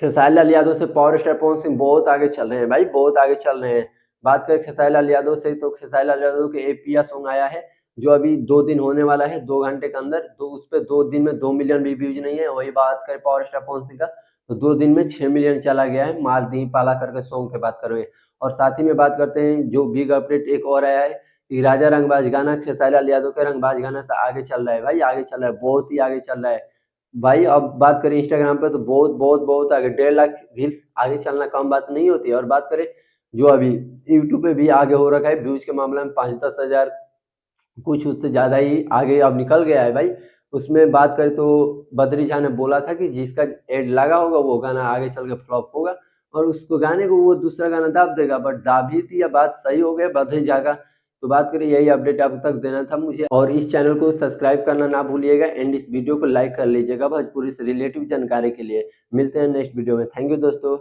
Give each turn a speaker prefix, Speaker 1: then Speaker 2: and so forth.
Speaker 1: खेसारी लाल यादव से power star Pawan Singh बहुत आगे चल रहे हैं भाई, बहुत आगे चल रहे हैं। बात करें खेसारी लाल यादव से, तो खेसारी लाल यादव के एपिया सॉन्ग आया है जो अभी 2 दिन होने वाला है, 2 घंटे के अंदर। तो उस पर 2 दिन में 2 मिलियन भी व्यूज नहीं है। वही बात करें पावर स्टार पवन सिंह का, तो 2 दिन में 6 मिलियन चला गया है। मार दी पाला करके सॉन्ग की बात करें। और साथ ही में बात करते हैं जो बिग अपडेट एक और आया है कि राजा रंगबाज गाना खेसारी लाल यादव के रंगबाज गाना से आगे चल रहा है भाई, आगे चल रहा है, बहुत ही आगे चल रहा है भाई। अब बात करें इंस्टाग्राम पे तो बहुत बहुत बहुत आगे, 1.5 लाख रील्स आगे चलना कम बात नहीं होती है। और बात करें जो अभी यूट्यूब पे भी आगे हो रखा है व्यूज के मामले में, 5-10 हज़ार कुछ उससे ज़्यादा ही आगे अब निकल गया है भाई। उसमें बात करें तो बद्री झा ने बोला था कि जिसका एड लगा होगा वो गाना आगे चल के फ्लॉप होगा, और उसको गाने को वो दूसरा गाना दाब देगा। बट दाब ही थी या बात सही हो गया बद्री झा का। तो बात करें यही अपडेट अब तक देना था मुझे, और इस चैनल को सब्सक्राइब करना ना भूलिएगा एंड इस वीडियो को लाइक कर लीजिएगा भोजपुरी से रिलेटिव जानकारी के लिए। मिलते हैं नेक्स्ट वीडियो में। थैंक यू दोस्तों।